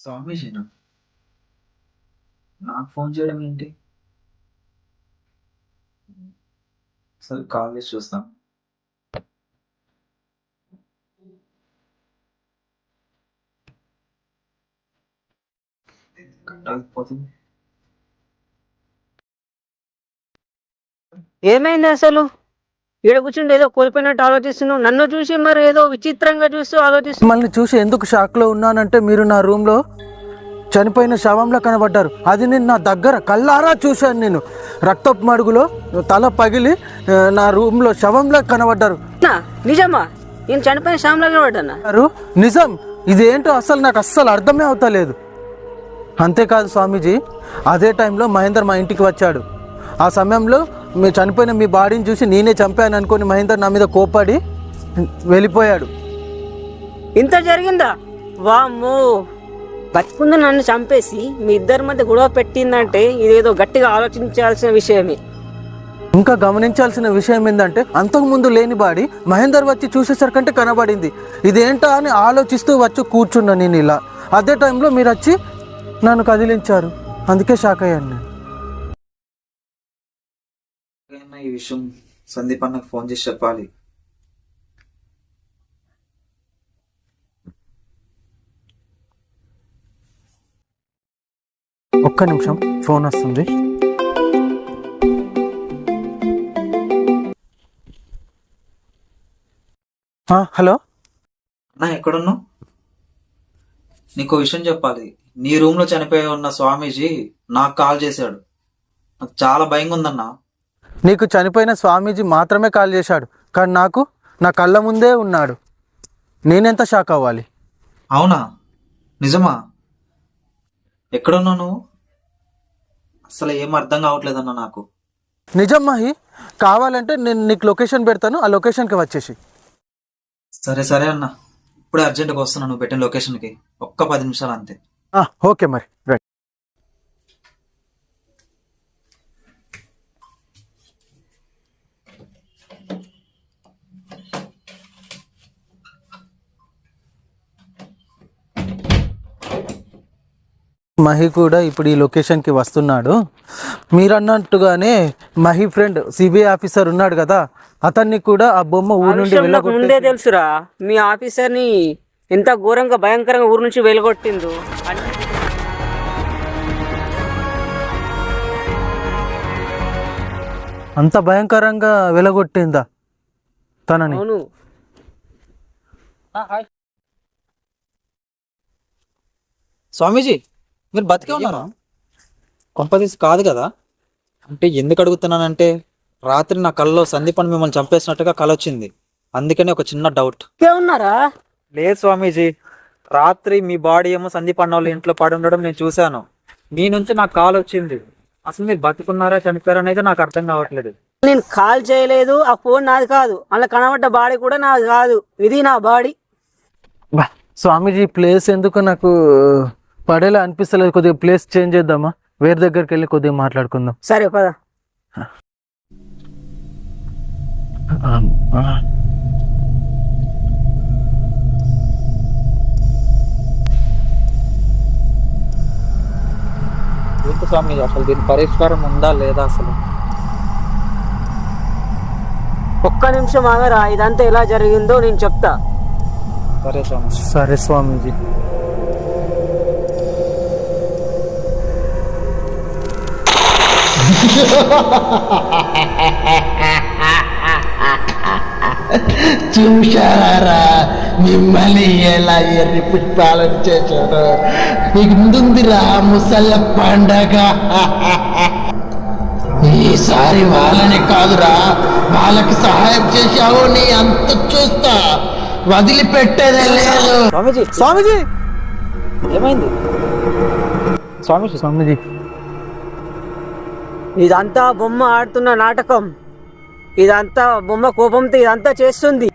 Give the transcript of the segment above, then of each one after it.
స్వామీజీనా? నాకు ఫోన్ చేయడం ఏంటి? సరే కాల్ చేసి చూస్తాం. కట్ అయిపోతుంది. ఏమైంది అసలు? ఈడ కూర్చుండి ఏదో కోల్పోయినట్టు ఆలోచిస్తున్నావు. నన్ను చూసి మరి ఏదో విచిత్రంగా చూస్తూ ఆలోచిస్తున్నావు. మిమ్మల్ని చూసి ఎందుకు షాక్లో ఉన్నానంటే మీరు నా రూమ్లో చనిపోయిన శవంలో కనబడ్డారు. అది నేను నా దగ్గర కళ్ళారా చూశాను. నేను రక్తపు మడుగులో తల పగిలి నా రూమ్లో శవంలో కనబడ్డారు. నిజమా? నేను చనిపోయిన శ్యామ్లాగా పడ్డానా? నిజం. ఇదేంటో అసలు నాకు అస్సలు అర్థమే అవుతలేదు. అంతేకాదు స్వామీజీ, అదే టైంలో మహేందర్ మా ఇంటికి వచ్చాడు. ఆ సమయంలో మీరు చనిపోయిన మీ బాడీని చూసి నేనే చంపాను అనుకుని మహేందర్ నా మీద కోప్పడి వెళ్ళిపోయాడు. ఇంత జరిగిందా? వామ్మో! బతుకుంది నన్ను చంపేసి మీ ఇద్దరి మధ్య గొడవ పెట్టిందంటే ఇదేదో గట్టిగా ఆలోచించాల్సిన విషయమే. ఇంకా గమనించాల్సిన విషయం ఏంటంటే అంతకుముందు లేని బాడీ మహేందర్ వచ్చి చూసేసరికంటే కనబడింది. ఇదేంటా అని ఆలోచిస్తూ వచ్చి కూర్చున్నా నేను ఇలా. అదే టైంలో మీరు వచ్చి నన్ను కదిలించారు. అందుకే షాక్ అయ్యాను నేను. ఈ విషయం సందీప్ అన్నకు ఫోన్ చేసి చెప్పాలి. ఒక్క నిమిషం, ఫోన్ వస్తుంది. హలో అన్నా, ఎక్కడున్నావు? నీకు విషయం చెప్పాలి. నీ రూమ్ లో చనిపోయి ఉన్న స్వామీజీ నాకు కాల్ చేశాడు. నాకు చాలా భయంగా ఉందన్నా. నీకు చనిపోయిన స్వామీజీ మాత్రమే కాల్ చేశాడు, కానీ నాకు నా కళ్ళ ముందే ఉన్నాడు. నేనెంత షాక్ అవ్వాలి? అవునా? నిజమా? ఎక్కడున్నావు నువ్వు? అసలు ఏం అర్థం కావట్లేదన్నా నాకు. నిజం మహి. కావాలంటే నేను నీకు లొకేషన్ పెడతాను, ఆ లొకేషన్కి వచ్చేసి. సరే సరే అన్న, ఇప్పుడే అర్జెంట్గా వస్తున్నా. నువ్వు పెట్టిన లొకేషన్కి ఒక్క 10 నిమిషాలు అంతే. ఓకే మరి, రైట్. మహి కూడా ఇప్పుడు ఈ లొకేషన్కి వస్తున్నాడు. మీరు అన్నట్టుగానే మహి ఫ్రెండ్ సిబిఐ ఆఫీసర్ ఉన్నాడు కదా, అతన్ని కూడా ఆ బొమ్మ ఊరు నుండి ముందే తెలుసురా. మీ ఆఫీసర్ని ఎంత ఘోరంగా భయంకరంగా ఊరు నుంచి వెళ్ళగొట్టిందో. అంత భయంకరంగా వెలగొట్టిందా తనని? అవును. స్వామీజీ, మీరు బతికే ఉన్నారా? కొంపదీసి కాదు కదా? అంటే ఎందుకు అడుగుతున్నానంటే, రాత్రి నా కళ్ళలో సందీప్ అని మిమ్మల్ని చంపేసినట్టుగా కళ వచ్చింది. అందుకని ఒక చిన్న డౌట్. ఉన్నారా? లేదు స్వామీజీ, రాత్రి మీ బాడీ ఏమో సందీప్ అన్న వాళ్ళ ఇంట్లో పడి ఉండడం నేను చూశాను. మీ నుంచి నాకు కాల్ వచ్చింది. అసలు మీరు బతుకున్నారా చనిపోయారా అనేది నాకు అర్థం కావట్లేదు. నేను కాల్ చేయలేదు. ఆ ఫోన్ నాది కాదు. అలా కనబడ్డ బాడీ కూడా నాది కాదు. ఇది నా బాడీ. స్వామీజీ, ప్లేస్ ఎందుకు నాకు పడేలా అనిపిస్తలేదు. కొద్దిగా ప్లేస్ చేంజ్ చేద్దామా? వేరే దగ్గరికి వెళ్ళి కొద్దిగా మాట్లాడుకుందాం. సరే పద. స్వామి, అసలు దీని పరిష్కారం ఉందా లేదా? అసలు ఒక్క నిమిషం ఆగరా. ఇదంతా ఎలా జరిగిందో నేను చెప్తా. సరే స్వామి. సరే స్వామీజీ. చూశారా మిమ్మల్ని ఎలా ఎర్రి పుష్పాలన చేశాడు? నీకు ముందుందిరా ముసళ్ళ పండగ. ఈసారి వాళ్ళని కాదురా, వాళ్ళకి సహాయం చేశావు. నీ అంత చూస్తా, వదిలిపెట్టేదే లేదు. స్వామీజీ, స్వామీజీ ఏమైంది? స్వామీజీ, స్వామీజీ, ఇదంతా బొమ్మ ఆడుతున్న నాటకం. ఇదంతా బొమ్మ కోపంతో ఇదంతా చేస్తుంది.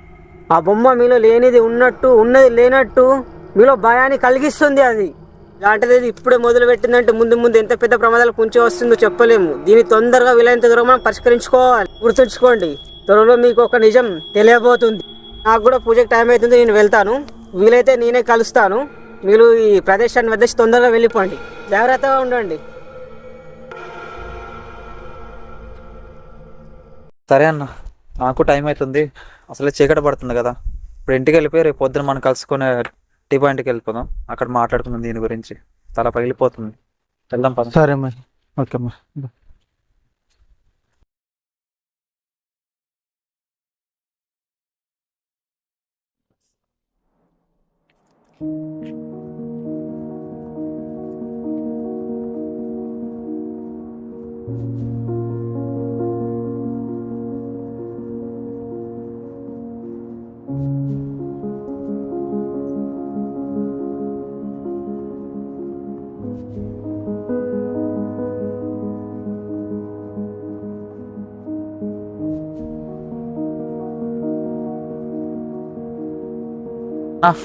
ఆ బొమ్మ మీలో లేనిది ఉన్నట్టు, ఉన్నది లేనట్టు మీలో భయాన్ని కలిగిస్తుంది. అది ఇలాంటిది ఇప్పుడే మొదలు పెట్టిందంటే ముందు ముందు ఎంత పెద్ద ప్రమాదాలు కుంచి వస్తుందో చెప్పలేము. దీన్ని తొందరగా వీలైనంత దూరం మనం పరిష్కరించుకోవాలి. గుర్తుంచుకోండి, త్వరలో మీకు ఒక నిజం తెలియబోతుంది. నాకు కూడా పూజకి టైం అవుతుంది, నేను వెళ్తాను. వీలైతే నేనే కలుస్తాను. మీరు ఈ ప్రదేశాన్ని వదిలేసి తొందరగా వెళ్ళిపోండి. జాగ్రత్తగా ఉండండి. సరే అన్న, నాకు టైం అవుతుంది, అసలే చీకటి పడుతుంది కదా. ఇప్పుడు ఇంటికి వెళ్ళిపోయి రేపు పొద్దున మనం కలుసుకునే టీ పాయింట్కి వెళ్ళిపోదాం, అక్కడ మాట్లాడుకుందాం దీని గురించి. తల పగిలిపోతుంది. వెళ్దాం పద. సరే మరి, ఓకే అమ్మా.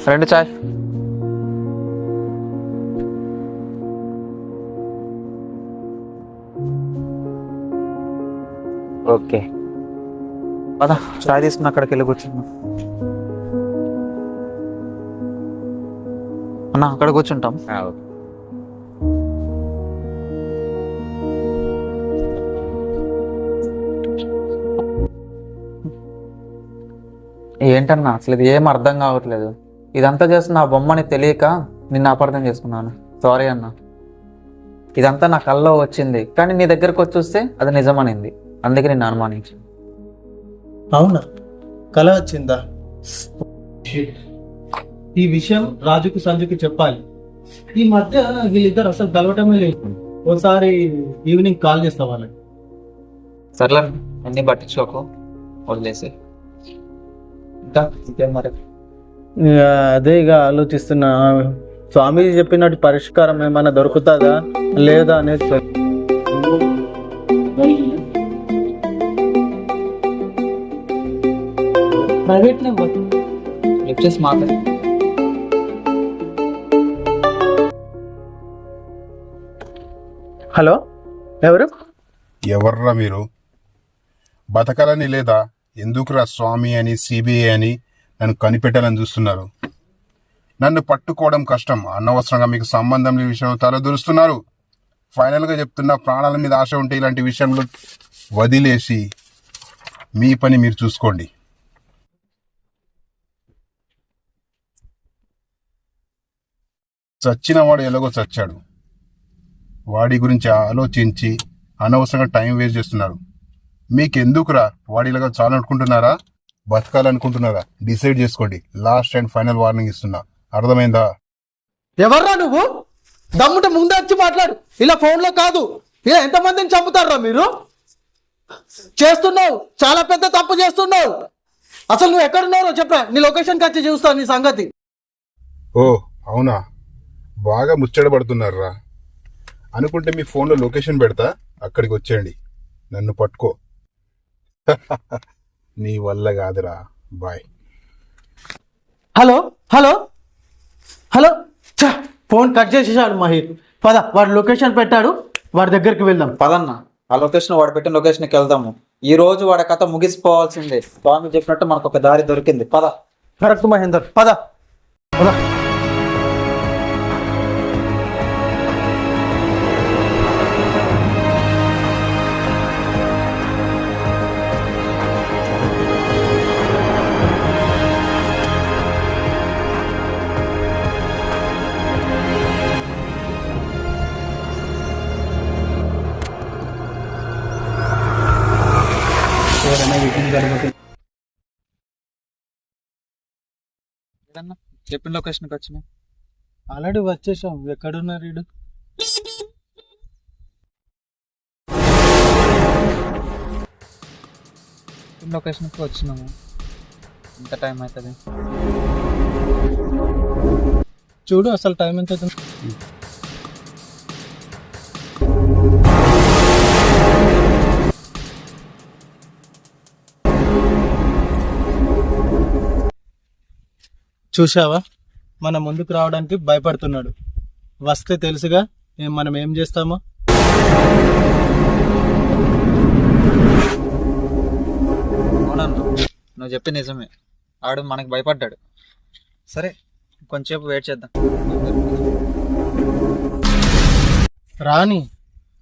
రెండు చాయ్. ఓకే పద, చాయ్ తీసుకుని అక్కడికి వెళ్ళి కూర్చున్నాం. అన్న అక్కడ కూర్చుంటాం. ఏంటన్నా అసలు ఇది ఏం అర్థం కావట్లేదు. ఇదంతా చేస్తున్న ఆ బొమ్మని తెలియక నిన్ను అపార్థం చేసుకున్నాను. సారీ అన్న. ఇదంతా నా కల్లో వచ్చింది, కానీ నీ దగ్గరకు వచ్చి చూస్తే అది నిజమనింది, అందుకే నిన్ను అనుమానించింది. అవునా, కళ వచ్చిందా? ఈ విషయం రాజుకు సంజుకి చెప్పాలి. ఈ మధ్య వీళ్ళిద్దరు అసలు కలవటమే లేదు. ఓసారి ఈవినింగ్ కాల్ చేస్తా వాళ్ళకి. సర్లే, అన్ని పట్టించుకోకు, వదిలేసి. ఇంకా ఇంకేం మరి? అదే ఇక ఆలోచిస్తున్నా, స్వామీజీ చెప్పినట్టు పరిష్కారం ఏమైనా దొరుకుతుందా లేదా అనేది. ప్రైవేట్ లిఫ్ట్ చేసి మాట్లాడు. హలో, ఎవరు? ఎవర్రా మీరు? బతకాలని లేదా? ఎందుకురా స్వామి అని సిబిఐ అని నన్ను కనిపెట్టాలని చూస్తున్నారు? నన్ను పట్టుకోవడం కష్టం, అనవసరంగా మీకు సంబంధం లేని విషయంలో తలదూరుస్తున్నారు. ఫైనల్గా చెప్తున్నా, ప్రాణాల మీద ఆశ ఉంటే ఇలాంటి విషయంలో వదిలేసి మీ పని మీరు చూసుకోండి. చచ్చిన వాడు ఎలాగో చచ్చాడు, వాడి గురించి ఆలోచించి అనవసరంగా టైం వేస్ట్ చేస్తున్నారు. మీకెందుకురా? వాడి ఇలాగా చాలనుకుంటున్నారా, బతకాలనుకుంటున్నారా? డిసైడ్ చేసుకోండి. లాస్ట్ అండ్ ఫైనల్ వార్నింగ్ ఇస్తున్నా, అర్థమైందా? ఎవర్రా నువ్వు? దమ్ముంటే ముందే వచ్చి మాట్లాడు, ఇలా ఫోన్లో కాదు. ఇలా ఎంతమందిని చంపుతారా మీరు? చేస్తున్నావు, చాలా పెద్ద తప్పు చేస్తున్నావు. అసలు నువ్వు ఎక్కడున్నారో చెప్పరా, నీ లొకేషన్కి వచ్చి చూస్తాను నీ సంగతి. ఓ అవునా, బాగా ముచ్చటపడుతున్నారా? అనుకుంటే మీ ఫోన్లో లొకేషన్ పెడతా, అక్కడికి వచ్చేయండి, నన్ను పట్టుకో. నీ వల్ల కాదురా, bye. Hello hello hello, phone cut చేసేసాడు మహీర్. పద, వాడు లొకేషన్ పెట్టాడు, వాడి దగ్గరికి వెళ్దాం. పదన్న, ఆ లొకేషన్ వాడు పెట్టిన లొకేషన్కి వెళ్దాము. ఈ రోజు వాడి కథ ముగిసిపోవాల్సిందే. స్వామి చెప్పినట్టు మనకు ఒక దారి దొరికింది. పద. కరెక్ట్ మహేందర్, పద పద. చెప్పిన లొకేషన్కి వచ్చిన ఆల్రెడీ వచ్చేసాం. ఎక్కడున్నారు వీడు? లొకేషన్కి వచ్చినాము. ఎంత టైం అవుతుంది చూడు, అసలు టైం ఎంత అవుతుంది? చూసావా, మన ముందుకు రావడానికి భయపడుతున్నాడు. వస్తే తెలుసుగా మనం ఏం చేస్తామో. అవునన్నా, నువ్వు చెప్పి నిజమే. ఆడు మనకు భయపడ్డాడు. సరే, కొంచెంసేపు వెయిట్ చేద్దాం. రాని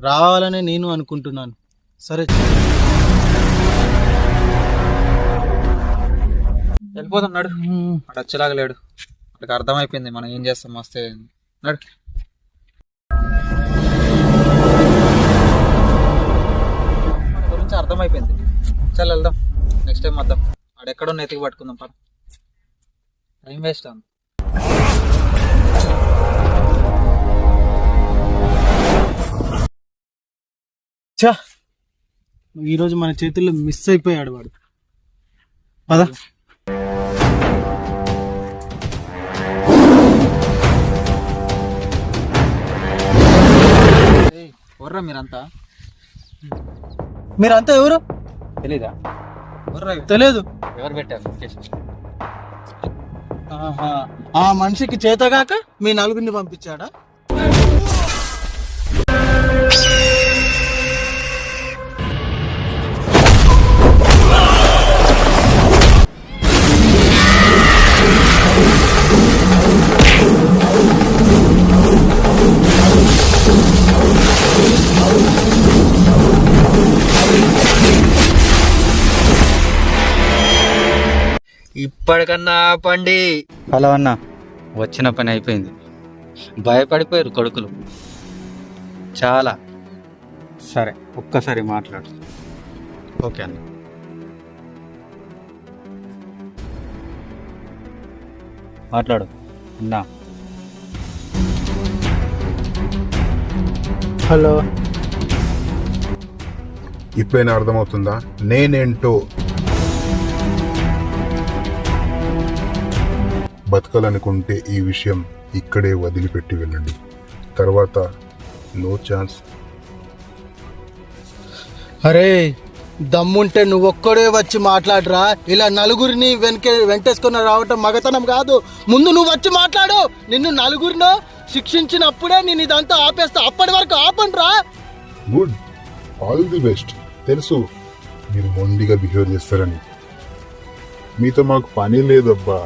రావాలనే నేను అనుకుంటున్నాను. సరే వెళ్ళిపోదాం నడు. అటు వచ్చేలాగా లేడు, అక్కడికి అర్థమైపోయింది మనం ఏం చేస్తాం వస్తే. నడు. మన గురించి అర్థమైపోయింది. చల్ వెళ్దాం, నెక్స్ట్ టైం వద్దాం. ఆడెక్కడున్న ఎతికి పట్టుకుందాం. పద, టైం వేస్ట్ అవుతుంది. చా ఈరోజు మన చేతుల్లో మిస్ అయిపోయాడు వాడు. పదా ఎవర్రా మీరంతా? మీరంతా ఎవరు? తెలీదా? ఎవర్రా? తెలియదు. ఎవరు పెట్టారు లొకేషన్? ఆ మనిషికి చేతగాక మీ నలుగురిని పంపించాడా? ఇప్పటికన్నా ఆపండి. హలో అన్న, వచ్చిన పని అయిపోయింది. భయపడిపోయారు కొడుకులు చాలా. సరే ఒక్కసారి మాట్లాడు. ఓకే అన్న. మాట్లాడు అన్నా. హలో, ఇప్పుడైనా అర్థమవుతుందా నేనేంటో? బతకాలనుకుంటే ఈ విషయం ఇక్కడే వదిలిపెట్టి వెళ్ళండి. తర్వాత నో ఛాన్స్. అరే దమ్ముంటే నువ్వొక్కడే వచ్చి మాట్లాడరా. ఇలా నలుగురిని వెంటేసుకుని రావటం మగతనం కాదు. ముందు నువ్వు వచ్చి మాట్లాడు. నిన్ను నలుగురినో శిక్షించినప్పుడే నేను ఇదంతా ఆపేస్తా. అప్పటి వరకు ఆపండ్రా. Good, all the best. తెలుసు మీరు మొండిగా బిహేవ్ చేస్తారని. మీతో మాకు పని లేదబ్బా.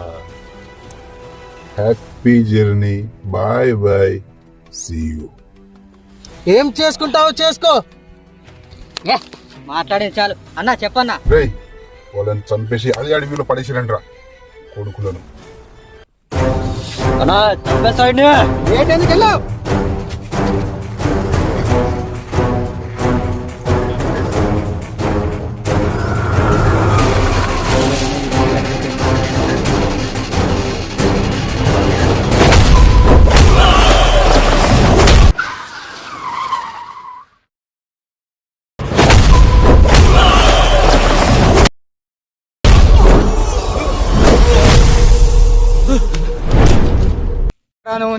Happy journey. Bye bye, see you. ఏం చేసుకుంటావో చేసుకో. మాట్లాడేది చాలు అన్నా, చెప్పన్నా. రేయ్, వాళ్ళని చంపేసి అది అడవిలో పడేసిరండ్రా కొడుకులను. అన్నా చంపేస్తాడు. ఏంటెందుకు వెళ్ళావు?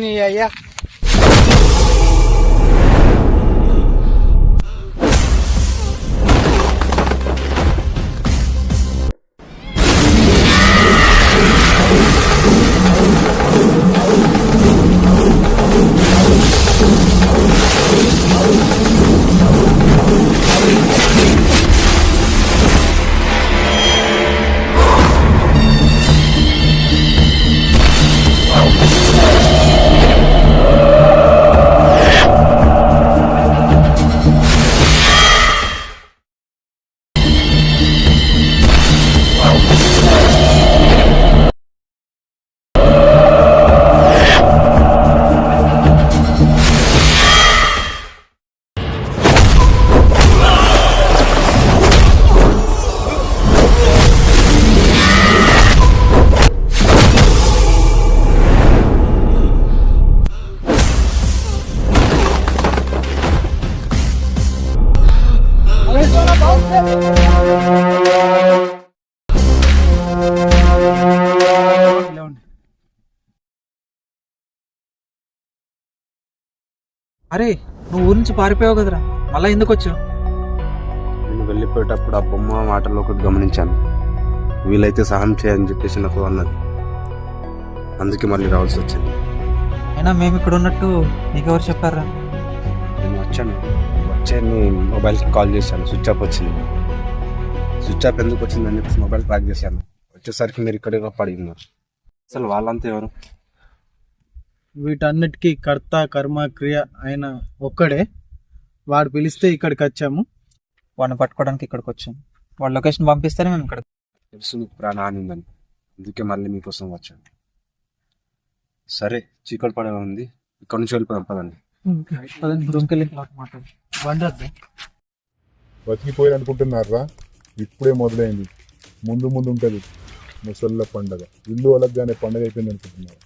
నీ అయ్యా అరే నువ్వు ఊరి నుంచి పారిపోయావు కదరా, మళ్ళీ ఎందుకు వచ్చావు? నేను వెళ్ళిపోయేటప్పుడు ఆ బొమ్మ మాటల్లో ఒకటి గమనించాను. వీలైతే సహాయం చేయని చెప్పేసి నాకు అన్నది. అందుకే మళ్ళీ రావాల్సి వచ్చింది. అయినా మేము ఇక్కడ ఉన్నట్టు నీకెవరు చెప్పారా? నేను వచ్చే మీ మొబైల్కి కాల్ చేశాను, స్విచ్ ఆఫ్ వచ్చింది. స్విచ్ ఆఫ్ ఎందుకు వచ్చిందని చెప్పేసి మొబైల్ ట్రాక్ చేశాను. వచ్చేసరికి మీరు ఇక్కడే పడి ఉన్నారు. అసలు వాళ్ళంతా ఎవరు? వీటన్నిటికీ కర్త కర్మ క్రియ అయిన ఒక్కడే. వాడు పిలిస్తే ఇక్కడికి వచ్చాము. వాడిని పట్టుకోవడానికి ఇక్కడికి వచ్చాం. వాడు లొకేషన్ పంపిస్తేనే మేము ఇక్కడ. తెలుసు మీకు ప్రాణహాని ఉందని, అందుకే మళ్ళీ మీకోసం వచ్చాను. సరే, చీకటి పడే ఉంది, ఇక్కడ నుంచి వెళ్ళిపోదాం పదండి. బతికిపోయి అనుకుంటున్నారా? ఇప్పుడే మొదలైంది, ముందు ముందు ఉంటుంది ముసళ్ళ పండగ. ఇల్లు అలగ్గానే పండగ అయిపోయింది అనుకుంటున్నారు.